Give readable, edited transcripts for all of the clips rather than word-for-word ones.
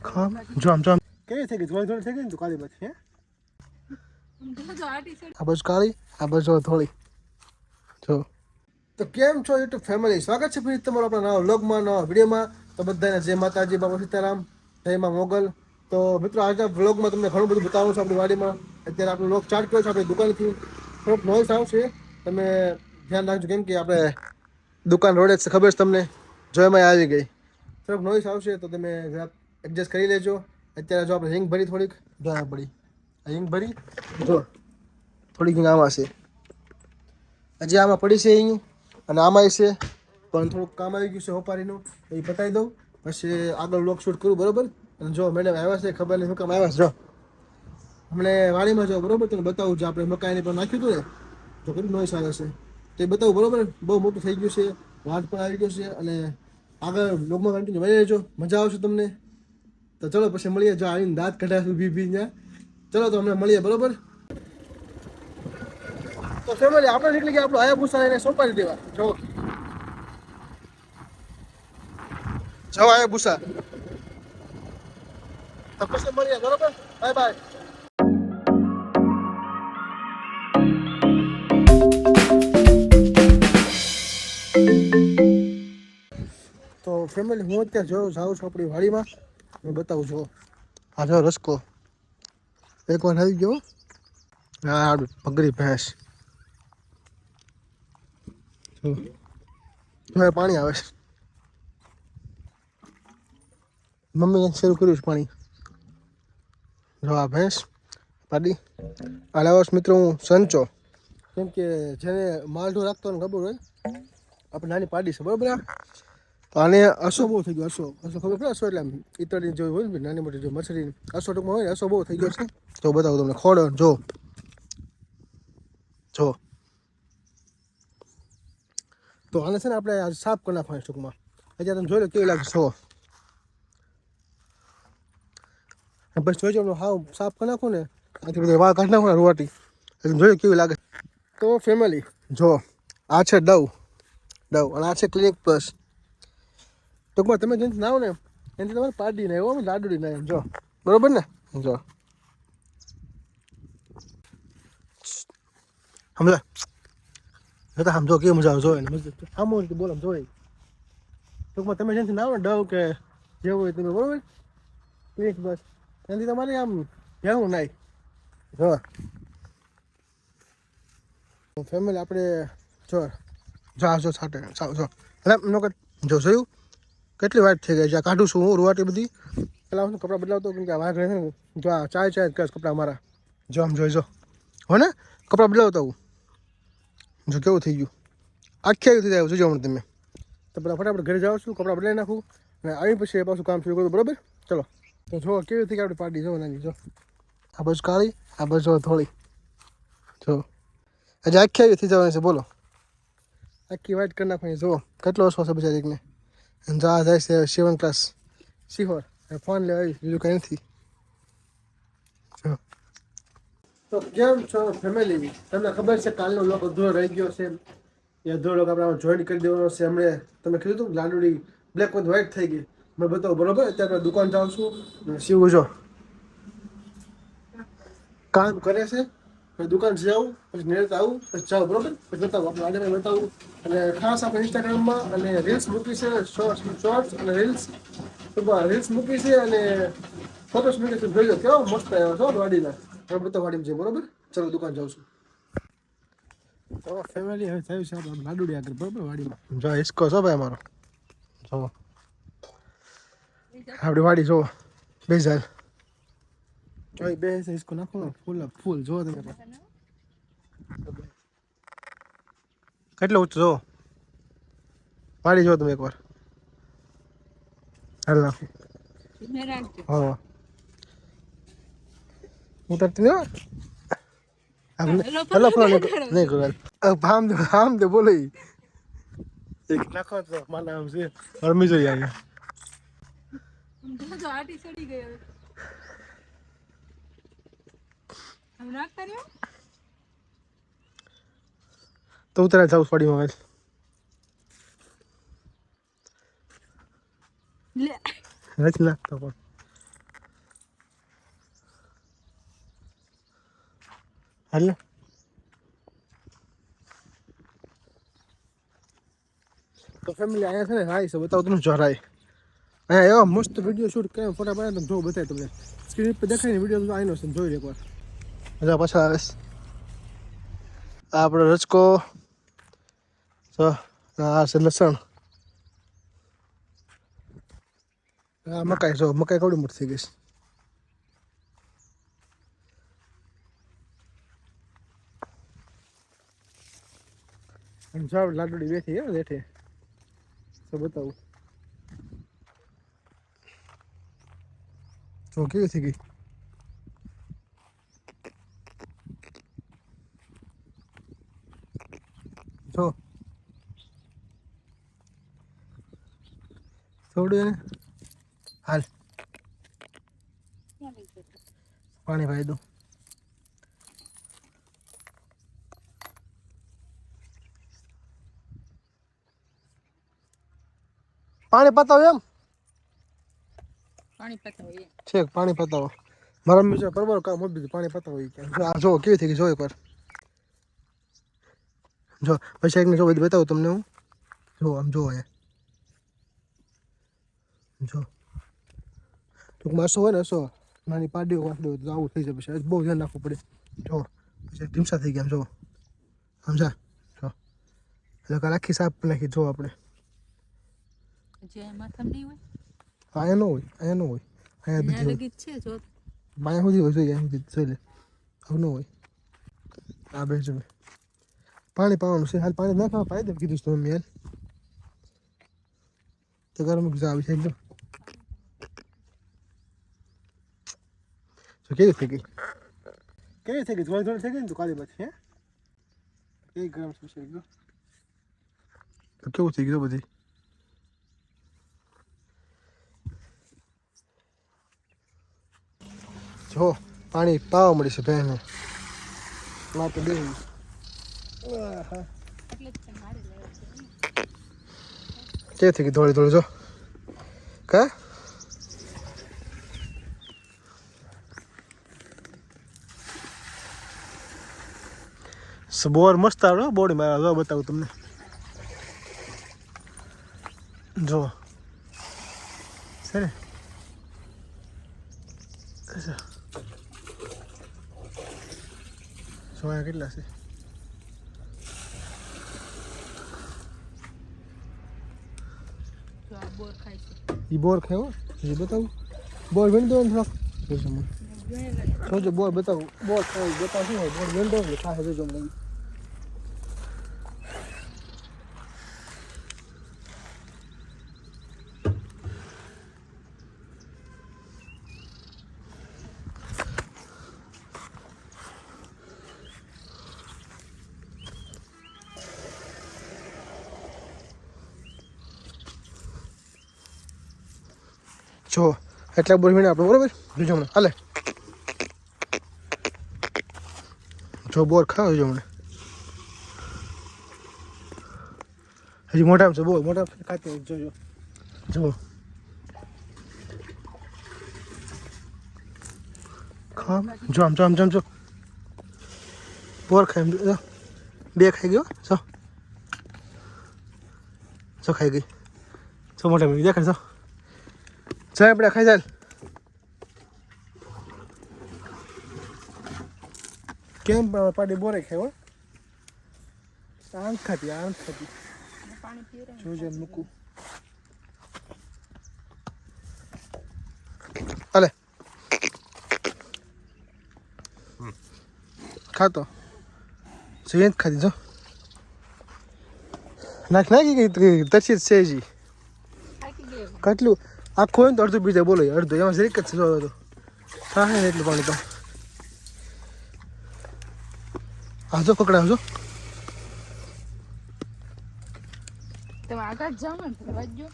ખામ જો આમ કેવી થઈ ગઈ થોડી થઈ ગઈ ને તું કાળી પછી હે આ બસ કાળી આ બસ થોડી જો તો કેમ છો યુટ્યુબ ફેમિલી સ્વાગત છે ફરી તમારો આપણા નવા વ્લોગમાં નવા વિડીયોમાં તો બધાને જય માતાજી બાબા સીતારામ જય માં મોગલ તો મિત્રો આજના વ્લોગમાં તમને ઘણું બધું બતાવવાનું છે આપણી વાડીમાં અત્યારે આપણો વ્લોગ સ્ટાર્ટ કર્યો છે આપણી દુકાનથી થોડોક નોઈસ આવશે તમે ધ્યાન રાખજો કેમ કે આપણે દુકાન રોડે જ ખબર છે તમને જો એમાં આવી ગઈ થોડોક નોઈસ આવશે તો તમે જરાક એડજસ્ટ કરી લેજો અત્યારે જો આપણે હિંગ ભરી થોડીક જોવા પડી હિંગ ભરી જો થોડીક હિંગ આમાં છે હજી આમાં પડી છે હિંગ અને આમાં છે પણ થોડુંક કામ આવી ગયું છે હોપારીનું એ પતાવી દઉં પછી આગળ વ્લોગ શૂટ કરું બરોબર અને જો મેડમ આવ્યા છે ખબર નહીં શું કામ આવ્યા છે જો હમણે વાડીમાં જાઓ બરોબર તને બતાવું છું આપણે મકાઈની પણ નાખ્યું હતું ને તો કેટલું નોઈસ આવે છે તો એ બતાવું બરોબર બહુ મોટું થઈ ગયું છે વાત પણ આવી ગયો છે અને આગળ વ્લોગમાં કન્ટિન્યુ બની રહેજો મજા આવશે તમને તો ચલો પછી મળીએ જો આવીને દાંત કઢાશું ભી ત્યાં ચલો તો હમણાં મળીએ બરોબર તો ફેમિલી આપણે નીકળી ગયા આપણું હાયાબુસા એને સોંપાડી દેવા જો હાયાબુસા તો પછી મળીએ બરોબર બાય બાય તો ફેમિલી હું અત્યારે જાઉં છું આપણી વાડીમાં હું બતાવું છું આ જો રસકો એક વાર આવી ગયો હા પગરી ભેંસ પાણી આવે છે મમ્મી શરૂ કર્યું છે પાણી જો આ ભેંસ પાડી અને વર્ષ મિત્રો હું સંચો કેમ કે જેને માલઢો રાખતો ને ખબર હોય આપણે નાની પાડી છે બરોબર તો આને અસો બહુ થઈ ગયો અસો ખબર પડે અસો એટલે ઈતરની જો હોય ને નાની મોટી જો મછલી અસો ટૂંકમાં હોય ને અસો બહુ થઈ ગયો છે તો બતાવું તમને ખોડો જો તો આને છે ને આપણે સાફ કરી નાખવાનું ટૂંકમાં અત્યારે તમે જોઈ લો કેવી લાગે છો બસ જોઈજો હાવ સાફ કરી નાખું ને આથી બધી વાળ કાઢી નાખું ને રૂવાટી એટલે જોયું કેવી લાગે તો ફેમિલી જો આ છે ડવ અને આ છે ક્લિનિક પ્લસ ટૂંકમાં તમે જેથી નાવ ને એનાથી તમારે પાડી ને એવો લાડુડી ના એમ જો બરોબર ને જો સમજા તો સમજો કેવી મજા આવે જોઈ ને આમ બોલો જોઈ ટૂંકમાં તમે જેથી નાવ ને ડવ કે જેવું હોય તમે બરોબર ક્લિનિક પ્લસ એનાથી તમારે આમ ભેવું નાય જો ફેમિલી આપણે જો છાટે જો એટલે જો જોયું કેટલી વાત થઈ ગઈ છે કાઢું છું હું રૂવાટી બધી પેલા હું કપડાં બદલાવતો કેમ કે આ વાઘ રહે ને જો આ ચાય કરીશ કપડાં મારા જો આમ જોઈજો હો ને કપડાં બદલાવતો હું જો કેવું થઈ ગયું આખી આવી થઈ જાય જોજો હમણાં તમે તો બધા ફટાફટ ઘરે જાઉં છું કપડાં બદલાવી નાખું અને આવી પછી પાછું કામ શરૂ કરું બરોબર ચલો તો જો કેવી થઈ આપણી પાર્ટી જો નાની જો આ બાજુ કાળી આ બાજુ થોડી જો હજી આખી આવી થઈ જવાની છે બોલો આખી વાઇટ કરી નાખવાની જો કેટલો ઓછો છે બિચારીને જા જાય છે 7 ક્લાસ શિહોર ફોન લેવા આવી બીજું કંઈ નથી તો કેમ છો ફેમિલી તમને ખબર છે કાલનો લોક અધૂરો રહી ગયો છે એ અધૂરો લોક આપણે જોઈન કરી દેવાનો છે હમણે તમે કીધું હતું લાડુડી બ્લેક વિથ વ્હાઈટ થઈ ગઈ મેં બતાવું બરોબર અત્યારે દુકાન જાઉં છું શિવ જો કામ કરે છે દુકાન જાઉં પછી નેટ આવું પછી જાઉં બરોબર પછી બતાવું આપણે આગળ બતાવું અને ખાસ આપણે ઇન્સ્ટાગ્રામમાં અને રીલ્સ મૂકી છે શોર્ટ્સ અને રીલ્સ મૂકી છે અને ફોટોસ મૂકી છે જોઈ લો કેવો મસ્ત આવ્યો છો વાડીના હવે બધા વાડીમાં છે બરોબર ચલો દુકાન જાઉં છું તો ફેમિલી હવે થયું છે આપણે લાડુડી આગળ બરોબર વાડીમાં જો હિસકો છો ભાઈ અમારો જો આપણી વાડી જો બેઝાલ ઓય બે છે હિસકો નાખો ફૂલ જો તમે કેટલો ઊંચો જો પાડી જો તમે એકવાર હાલ નાખો હા ઉતરતી નહીં હેલો ફોન નહીં કરો આમ દે બોલે એક નાખો તો મારા નામ છે હરમી જોઈએ અહીંયા તો ઉતરા જાઉં પાડીમાં નથી નાખતો પણ હાલ તો ફેમિલી અહીંયા છે ને રાઈ છે બતાવો તમને જો રાઈ અહીંયા એવા મસ્ત વિડીયો શૂટ કેમ ફોટા પાડે તમે જો બતાય તમને સ્ક્રીન પર દેખાય ને વિડીયો આઈનો છે જોઈ એકવાર મજા પાછા આવે આ આપણો રચકો તો આ છે લસણ આ મકાઈ જો મકાઈ કવડી મોટી થઈ ગઈ છે અને જો લાડુડી બેઠી હે બેઠી તો બતાવું જો કેવી થઈ ગઈ જો થોડું એને હાલ પાણી ભાઈ દો પાણી પતાવો એમ પાણી પતાવો એમ છે પાણી પતાવો મારા મમ્મી પરવાર કામ આપી દીધું પાણી પતાવો એ કે આ જો કેવી થઈ ગઈ જો એકવાર જો પછી એકને જો બધું બતાવું તમને હું જો આમ જો અહીંયા જો ટૂંકમાં હસો હોય ને હસો નાની પાડીઓ વાંચડી હોય તો આવું થઈ જાય પછી બહુ ધ્યાન રાખવું પડે જો પછી ઢીમસા થઈ ગયા આમ જો સમજા જો એટલે કાલ આખી સાફ નાખી જો આપણે જે માથામાં નહીં હોય અહીંયા ન હોય અહીંયા ન હોય અહીંયા બધી લગી છે જો બાયા સુધી હોય જોઈએ અહીં જોઈ લે આવું ન હોય આ બે જો પાણી પાવાનું છે હાલ પાણી ના ખાવા પાઈ દે કીધું તો મમ્મી હાલ તો ગરમ આવી છે એકદમ તો કેવી થઈ ગઈ થોડી થોડી થઈ ગઈ ને તો કાળી બાત હે કેવી ગરમ છે એકદમ તો કેવું થઈ ગયું બધી જો પાણી પાવા મળી છે બહેને માથે બે કે થઈ ગઈ થોડી થોડી જો કા બોર મસ્ત આવે બોડી મારા જો બતાવું તમને જો છે ને સોયા કેટલા છે બોર ખાય છે એ બોર ખાયો એ બતાવું બોર વીણ દો ને થોડાક જોજો બોર બતાવું બોર ખાય બતાવ શું હોય બોર વીણ દો ને ખાય જોજો મને જો એટલા બોર વીણે આપણે બરોબર જોજો મને હાલે જો બોર ખાવ જો મને હજી મોટા છે બહુ મોટા ખાતે જોજો જો ખામ જો આમ જો બોર ખાઈ બે ખાઈ ગયો જો ખાઈ ગઈ જો મોટા દેખાડ જો ચાલ આપણે ખાઈ ચાલ કેમ પાડી બોરે ખાય હો આંખ ખાતી પાણી પીરે જોજે મૂકું હાલે ખાતો સેન્ટ ખાધી જો નાખી ગઈ તરસી છે જી કેટલું આખું હોય ને તો અડધું બીજા બોલો અડધું એમાં જરીક જ છે તો થાય ને એટલું પાણી તો આવજો પકડા આવજો તમે આગળ જાઓ ને વાજો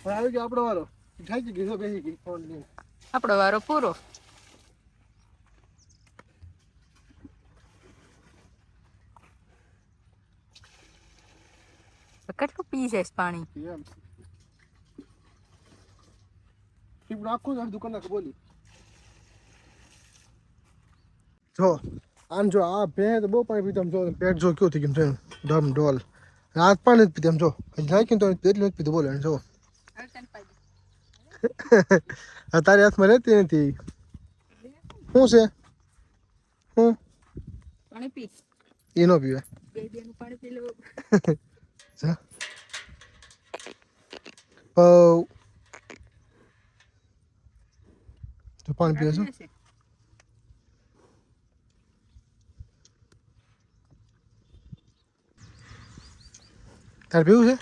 આવી ગયો આપણો વારો થઈ ગઈ બેસી ગઈ ફોન લઈને આપણો વારો પૂરો કેટલું પી જાય પાણી ટીપ નાખો ને દુકાન નાખ બોલી જો આમ જો આ ભે તો બહુ પાણી પીધું જો પેટ જો કેવું થઈ ગયું છે ડમ ડોલ રાત પાણી નથી પીધું જો હજી નાખ્યું તો એટલું નથી પીધું બોલે જો તારી હાથમાં રહેતી નથી શું છે હું પાણી પી એ ન પીવે બેબીનું પાણી પી લો જા પાઉ તો પાણી પીવે છો તારે પીવું છે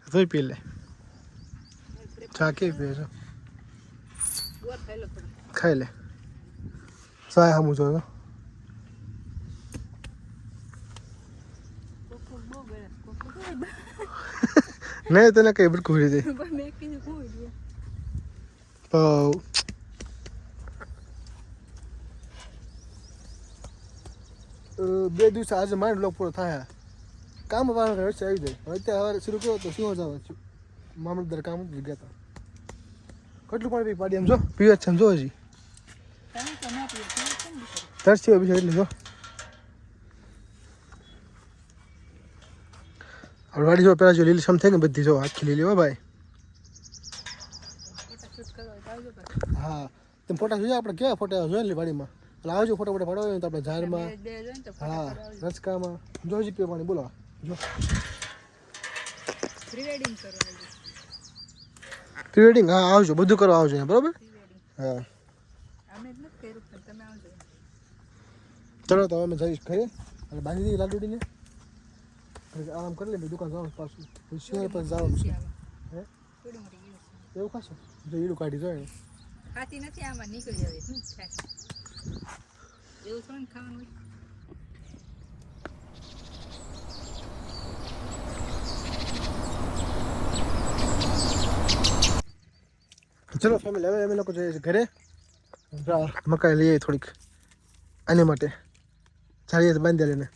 તોય પી લે ચા કે પીવે છો ખાઈ લે સાય હમું જો નહીં તને કઈ બિલકુલ રીતે પાઉ બે દિવસ આજે માઇન્ડ બ્લોક પૂરો થાય કામ વાળા વચ્ચે આવી જાય હવે અત્યારે સવારે શરૂ કર્યો તો શું જવા છું મામલતદાર કામ જ ગયા હતા કેટલું પાણી પી પાડી એમ જો પીવે છે એમ જો હજી તરસી હોય બીજું એટલે જો હવે વાડી જો પેલા જો લીલી સમ થઈ ને બધી જો આખી લીલી હો ભાઈ હા તમે ફોટા જોઈએ આપણે કેવા ફોટા જોઈએ ને વાડીમાં એટલે આવજો ફોટા ફોટા પાડો તો આપણે ઝાડમાં હા રચકામાં જો હજી પીવા પાણી બોલો જો પ્રી વેડિંગ હા આવજો બધું કરવા આવજો બરાબર હા ચલો તો અમે જઈશ ઘરે અને બાંધી દઈએ લાડુડીને આરામ કરી લે દુકાન જવાનું પાછું શહેર પર જવાનું છે હે એવું ખાશો જો ઈડું કાઢી જોઈએ ખાતી નથી આમાં નીકળી જાય શું થાય એવું થોડું ખાવાનું ચલો ફેમિલી હવે અમે લોકો જઈએ છીએ ઘરે મકાઈ લઈએ થોડીક આને માટે જાળીએ બાંધી લઈને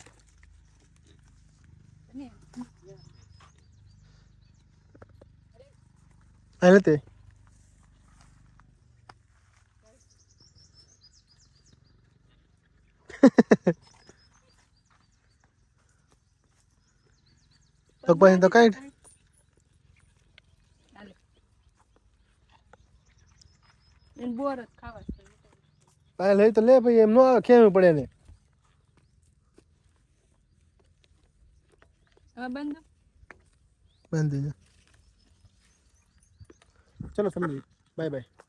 આ નથી પગપાઈ તો કાંઈ બોર ખાવા આ લઈ તો લે ભાઈ એમ નો કેવું પડે ને હવે બંધ બાંધી ચલો ફેમિલી બાય બાય